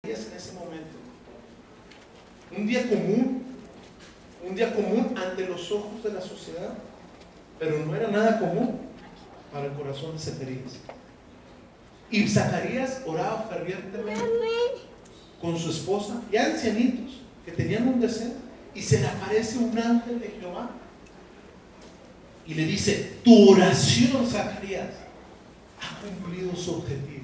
en ese momento. Un día común ante los ojos de la sociedad, pero no era nada común para el corazón de Zacarías. Y Zacarías oraba fervientemente con su esposa, ya ancianitos, que tenían un deseo, y se le aparece un ángel de Jehová y le dice: tu oración, Zacarías, ha cumplido su objetivo.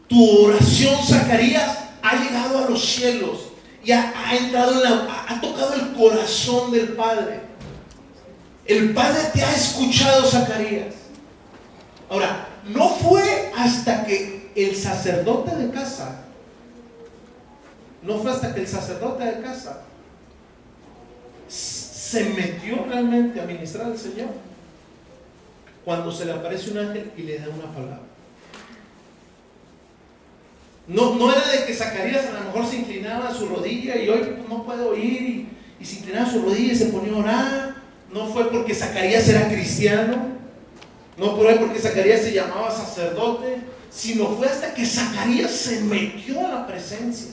Tu oración, Zacarías, ha llegado a los cielos y ha tocado el corazón del Padre. El Padre te ha escuchado, Zacarías. Ahora, no fue hasta que el sacerdote de casa se metió realmente a ministrar al Señor cuando se le aparece un ángel y le da una palabra. No era de que Zacarías a lo mejor se inclinaba a su rodilla y hoy no puede oír y se inclinaba a su rodilla y se ponía a orar. No fue porque Zacarías era cristiano, no fue porque Zacarías se llamaba sacerdote, sino fue hasta que Zacarías se metió en la presencia,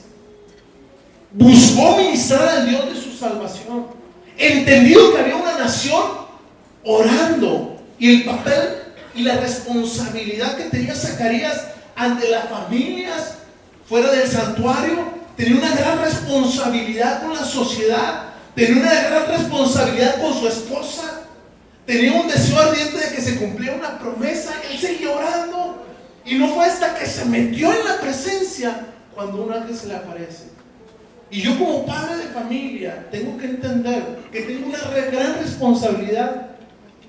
buscó ministrar al Dios de su salvación, entendió que había una nación orando, y el papel y la responsabilidad que tenía Zacarías ante las familias fuera del santuario. Tenía una gran responsabilidad con la sociedad, tenía una gran responsabilidad con su esposa, tenía un deseo ardiente de que se cumpliera una promesa. Él seguía orando, y no fue hasta que se metió en la presencia cuando un ángel se le aparece. Y yo, como padre de familia, tengo que entender que tengo una gran responsabilidad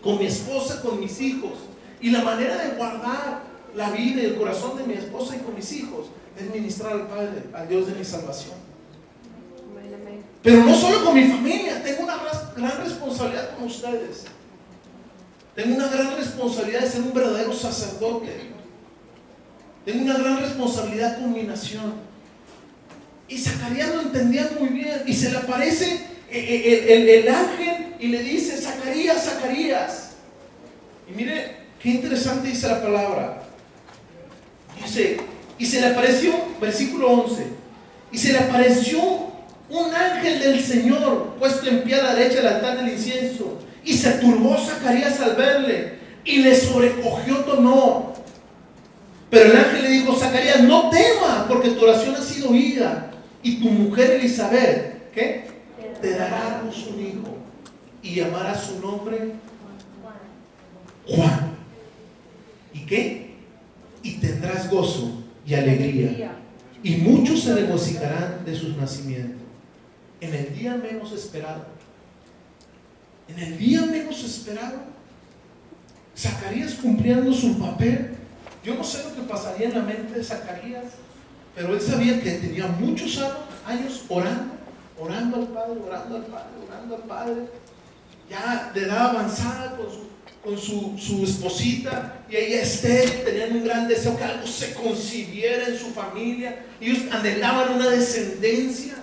con mi esposa, con mis hijos, y la manera de guardar la vida y el corazón de mi esposa y con mis hijos es ministrar al Padre, al Dios de mi salvación. Pero no solo con mi familia, tengo una gran responsabilidad con ustedes. Tengo una gran responsabilidad de ser un verdadero sacerdote. Tengo una gran responsabilidad con mi nación. Y Zacarías lo entendía muy bien, y se le aparece el ángel y le dice: Zacarías, Zacarías. Y mire qué interesante dice la palabra. Dice: y se le apareció, versículo 11, y se le apareció un ángel del Señor puesto en pie a la derecha del altar del incienso, y se turbó Zacarías al verle, y le sobrecogió temor. Pero el ángel le dijo: Zacarías, no temas, porque tu oración ha sido oída, y tu mujer Elizabeth, ¿qué? Te dará a luz un hijo, y llamará su nombre Juan. ¿Y qué? Y tendrás gozo y alegría, y muchos se regocijarán de su nacimiento. En el día menos esperado, Zacarías cumpliendo su papel. Yo no sé lo que pasaría en la mente de Zacarías, pero él sabía que tenía muchos años orando al Padre, ya de edad avanzada, con su esposita, y ella estéril. Tenían un gran deseo que algo se concibiera en su familia. Ellos anhelaban una descendencia,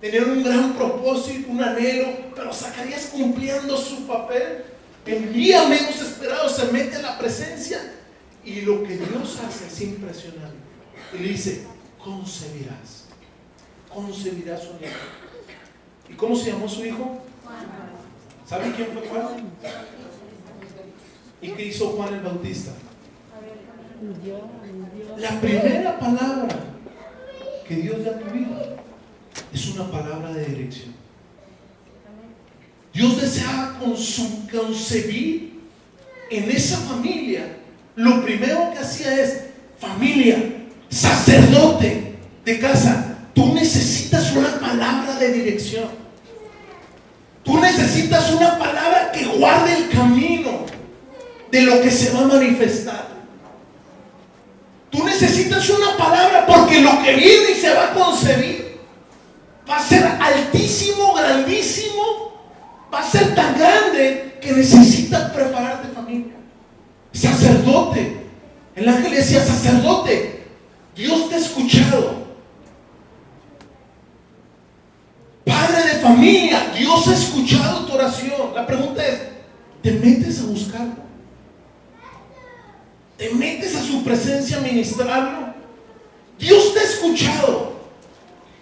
tenían un gran propósito, un anhelo. Pero Zacarías, cumpliendo su papel, el día menos esperado se mete a la presencia, y lo que Dios hace es impresionante. Y le dice: concebirás un hijo. ¿Y cómo se llamó su hijo? ¿Saben quién fue Juan? ¿Y qué hizo Juan el Bautista? La primera palabra que Dios da a tu vida es una palabra de dirección. Dios deseaba concebir en esa familia. Lo primero que hacía es: familia, sacerdote de casa, tú necesitas una palabra de dirección. Tú necesitas una palabra que guarde el camino de lo que se va a manifestar. Tú necesitas una palabra, porque lo que viene y se va a concebir va a ser altísimo, grandísimo, va a ser tan grande que necesitas prepararte, familia. Sacerdote, el ángel decía: sacerdote, Dios te ha escuchado. Padre de familia, Dios ha escuchado tu oración. La pregunta es: ¿te metes a buscarlo? ¿Te metes a su presencia a ministrarlo? escuchado.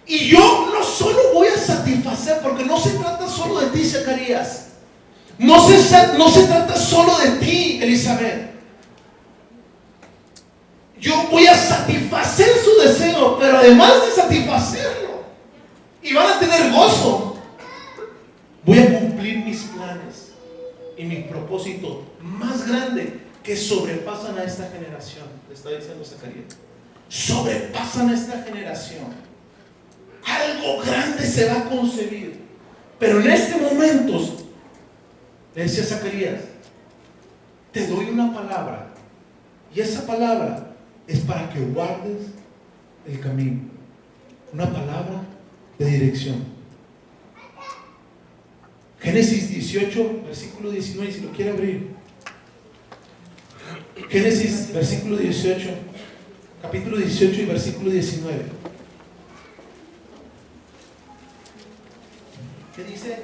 Y yo no solo voy a satisfacer, porque no se trata solo de ti, Zacarías. No se trata solo de ti, Elizabeth. Yo voy a satisfacer su deseo, pero además de satisfacerlo, y van a tener gozo, voy a cumplir mis planes y mis propósitos más grandes que sobrepasan a esta generación. Le está diciendo Zacarías. Sobrepasan a esta generación. Algo grande se va a concebir. Pero en este momento, le decía Zacarías, te doy una palabra. Y esa palabra es para que guardes el camino. Una palabra de dirección. Génesis 18, versículo 19, si lo quiere abrir. Génesis, versículo 18, capítulo 18 y versículo 19. ¿Qué dice?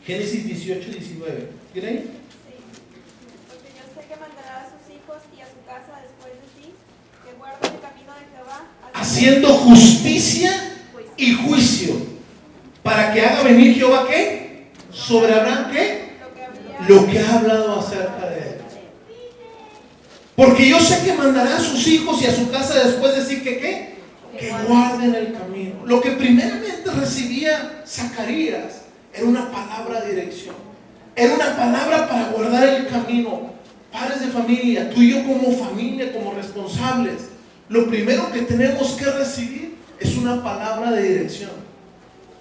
Génesis 18, 19. ¿Tiene ahí? Sí. Porque yo sé que mandará a sus hijos y a su casa después de sí, que guarden el camino de Jehová, haciendo justicia y juicio, para que haga venir Jehová ¿qué? Sobre Abraham ¿qué? Lo que ha hablado acerca de él. Porque yo sé que mandará a sus hijos y a su casa después de sí que ¿qué? Que guarden el camino. Lo que primeramente recibía Zacarías era una palabra de dirección. Era una palabra para guardar el camino. Padres de familia, tú y yo como familia, como responsables, lo primero que tenemos que recibir es una palabra de dirección.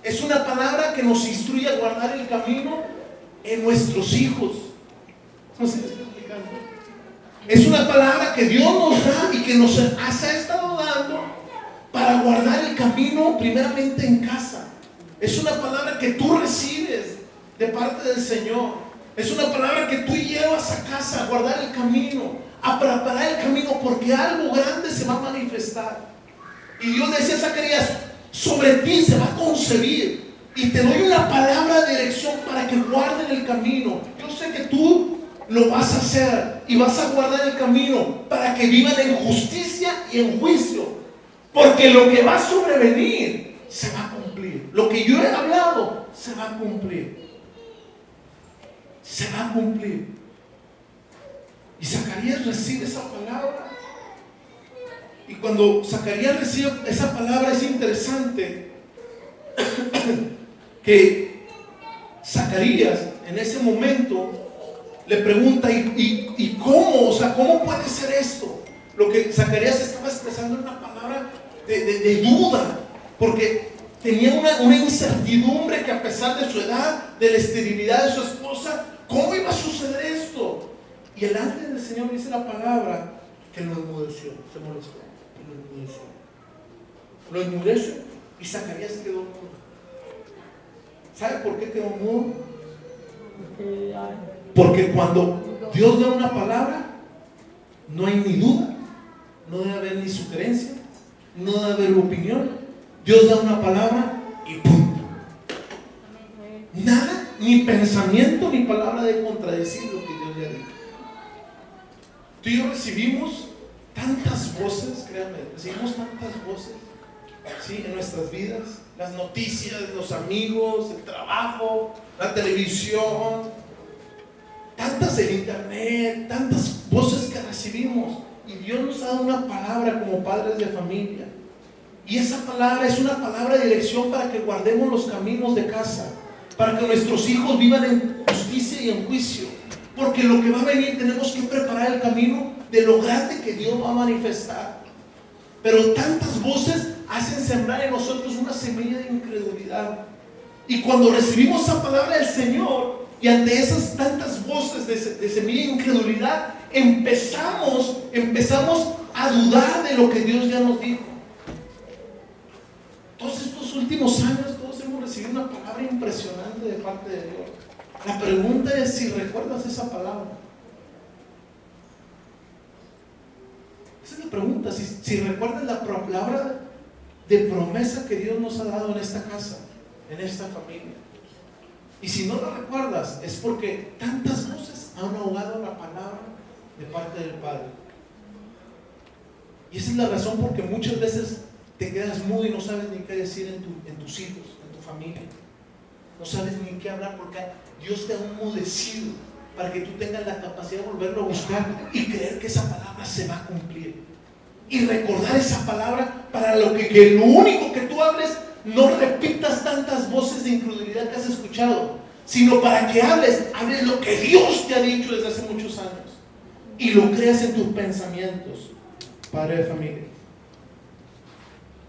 Es una palabra que nos instruye a guardar el camino en nuestros hijos. No sé si estoy explicando. Es una palabra que Dios nos da y que nos ha estado dando para guardar el camino primeramente en casa. Es una palabra que tú recibes de parte del Señor. Es una palabra que tú llevas a casa a guardar el camino, a preparar el camino, porque algo grande se va a manifestar. Y Dios decía a Zacarías, sobre ti se va a concebir y te doy una palabra de dirección para que guarden el camino. Yo sé que tú lo vas a hacer y vas a guardar el camino para que vivan en justicia y en juicio, porque lo que va a sobrevenir se va a cumplir. Lo que yo he hablado se va a cumplir. Se va a cumplir. Y Zacarías recibe esa palabra. Y cuando Zacarías recibe esa palabra es interesante que Zacarías en ese momento le pregunta ¿y cómo? O sea, ¿cómo puede ser esto? Lo que Zacarías estaba expresando era una palabra de duda, porque tenía una incertidumbre que a pesar de su edad, de la esterilidad de su esposa, ¿cómo iba a suceder esto? Y el ángel del Señor dice la palabra que lo enmudeció, se molestó, lo enmudeció y Zacarías quedó mudo. ¿Sabe por qué quedó mudo? Porque cuando Dios da una palabra, no hay ni duda, no debe haber ni sugerencia, no debe haber opinión. Dios da una palabra y punto. Nada, ni pensamiento, ni palabra de contradecir lo que Dios ya dijo. Tú y yo recibimos tantas voces, créanme, recibimos tantas voces, ¿sí? En nuestras vidas, las noticias, los amigos, el trabajo, la televisión, tantas del internet, tantas voces que recibimos. Y Dios nos ha dado una palabra como padres de familia. Y esa palabra es una palabra de dirección para que guardemos los caminos de casa, para que nuestros hijos vivan en justicia y en juicio. Porque lo que va a venir tenemos que preparar el camino de lo grande que Dios va a manifestar. Pero tantas voces hacen sembrar en nosotros una semilla de incredulidad. Y cuando recibimos esa palabra del Señor, y ante esas tantas voces de semilla de incredulidad, empezamos a dudar de lo que Dios ya nos dijo. Todos estos últimos años, todos hemos recibido una palabra impresionante de parte de Dios. La pregunta es si recuerdas esa palabra. Esa es la pregunta, si recuerdas la palabra de promesa que Dios nos ha dado en esta casa, en esta familia. Y si no la recuerdas, es porque tantas voces han ahogado la palabra de parte del Padre. Y esa es la razón por que muchas veces te quedas mudo y no sabes ni qué decir en tus hijos, en tu familia. No sabes ni qué hablar porque Dios te ha enmudecido para que tú tengas la capacidad de volverlo a buscar y creer que esa palabra se va a cumplir. Y recordar esa palabra para lo único que tú hables, no repitas tantas voces de incredulidad que has escuchado, sino para que hables lo que Dios te ha dicho desde hace muchos años y lo creas en tus pensamientos, padre de familia.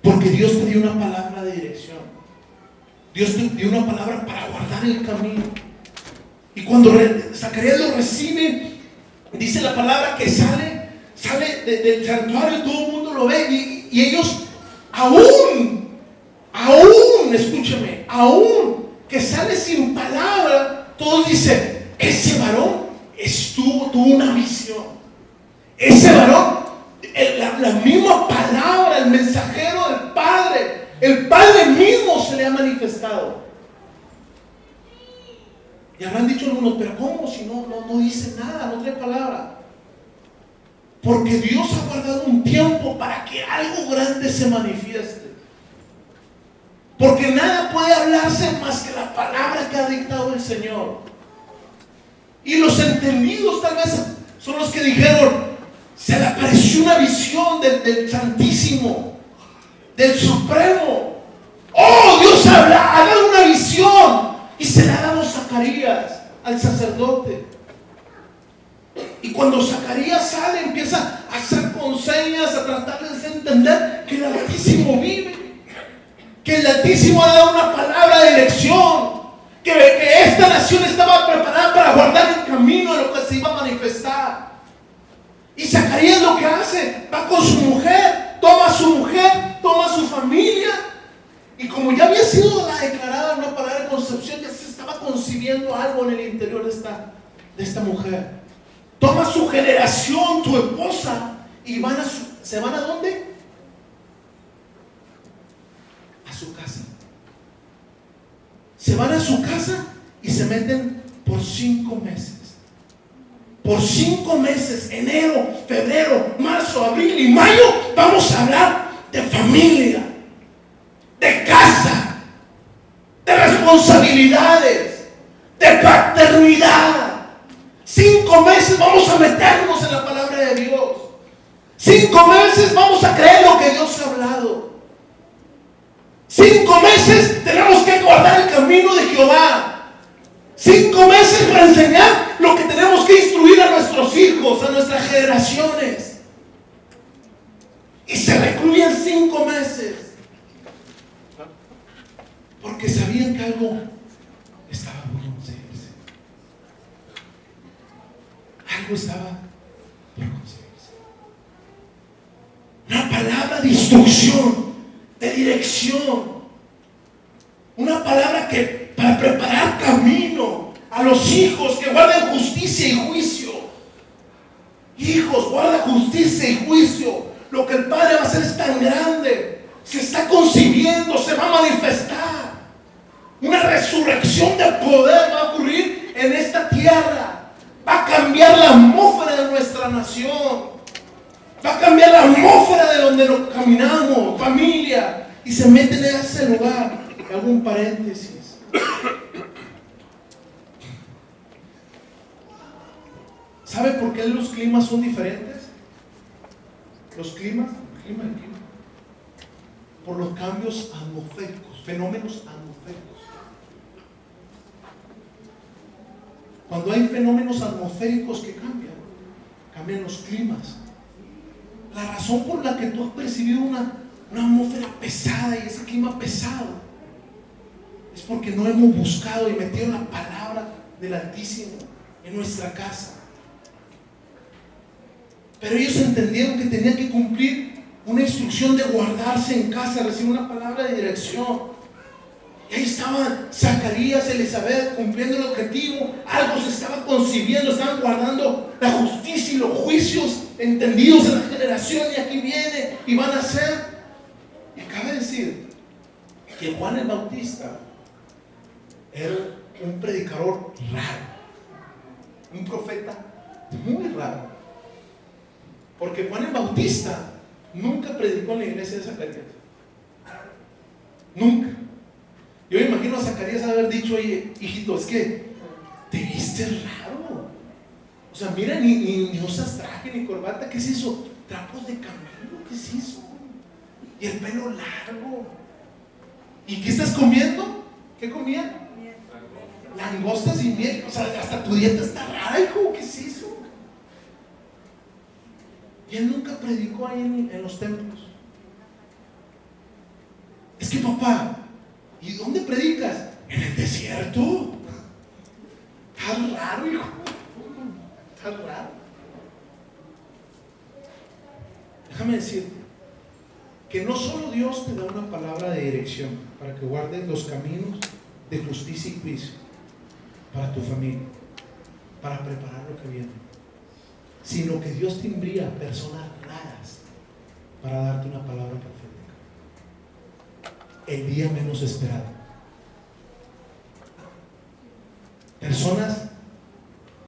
Porque Dios te dio una palabra de dirección. Dios te dio una palabra para guardar el camino. Y cuando Zacarías lo recibe, dice la palabra que sale del santuario, todo el mundo lo ve y ellos aún, escúchame, aún que sale sin palabra, todos dicen, ese varón tuvo una visión. Ese varón, la misma palabra, el mensajero del Padre, el Padre mismo se le ha manifestado. Y habrán dicho algunos, pero ¿cómo? Si no dice nada, no trae palabra. Porque Dios ha guardado un tiempo para que algo grande se manifieste. Porque nada puede hablarse más que la palabra que ha dictado el Señor. Y los entendidos tal vez son los que dijeron, se le apareció una visión del Santísimo, del Supremo. Oh, Dios ha dado una visión. Y se la ha dado Zacarías al sacerdote. Y cuando Zacarías sale, empieza a hacer con señas, a tratar de entender que el Altísimo vive, que el Altísimo ha dado una palabra de dirección, que esta nación estaba preparada para guardar el camino de lo que se iba a manifestar. Y Zacarías lo que hace, va con su mujer, toma a su familia. Y como ya había sido declarada una palabra de concepción, ya se estaba concibiendo algo en el interior de esta mujer. Toma su generación, tu esposa, y ¿se van a dónde? A su casa. Se van a su casa y se meten por 5 meses. Por 5 meses, enero, febrero, marzo, abril y mayo, vamos a hablar de familia, de casa, de responsabilidades, de paternidad. 5 meses vamos a meternos en la palabra de Dios. 5 meses vamos a creer lo que Dios ha hablado. 5 meses tenemos que guardar el camino de Jehová. 5 meses para enseñar lo que tenemos que instruir a nuestros hijos, a nuestras generaciones. Y se recluyen 5 meses. Porque sabían que algo estaba por conseguirse. Algo estaba por conseguirse. Una palabra de instrucción, de dirección. Una palabra que para preparar camino a los hijos que guarden justicia y juicio. Hijos, guarda justicia y juicio. Lo que el Padre va a hacer es tan grande. Se está concibiendo, se va a manifestar. Una resurrección de poder va a ocurrir en esta tierra. Va a cambiar la atmósfera de nuestra nación. Va a cambiar la atmósfera de donde nos caminamos, familia. Y se meten en ese lugar. Hago un paréntesis. ¿Sabe por qué los climas son diferentes? Los climas, el clima. Por los cambios atmosféricos, fenómenos atmosféricos. Cuando hay fenómenos atmosféricos que cambian los climas. La razón por la que tú has percibido una atmósfera pesada y ese clima pesado es porque no hemos buscado y metido la palabra del Altísimo en nuestra casa. Pero ellos entendieron que tenían que cumplir una instrucción de guardarse en casa, recibir una palabra de dirección. Y ahí estaban Zacarías, Elizabeth cumpliendo el objetivo. Algo se estaba concibiendo, estaban guardando la justicia y los juicios entendidos en la generación. Y aquí viene y van a ser. Y cabe decir que Juan el Bautista era un predicador raro, un profeta muy raro. Porque Juan el Bautista nunca predicó en la iglesia de Zacarías. Nunca. Yo me imagino a Zacarías haber dicho: oye, hijito, es que te viste raro. O sea, mira, ni usas traje ni corbata. ¿Qué es eso? Trapos de camelo, ¿qué es eso? Y el pelo largo. ¿Y qué estás comiendo? ¿Qué comía? Langostas y miel. O sea, hasta tu dieta está rara, hijo. ¿Qué es eso? Y él nunca predicó ahí en los templos. Es que, papá, ¿y dónde predicas? En el desierto. Está raro, hijo. Está raro. Déjame decirte que no solo Dios te da una palabra de dirección para que guardes los caminos de justicia y juicio para tu familia, para preparar lo que viene, sino que Dios te envía personas raras para darte una palabra profética el día menos esperado. Personas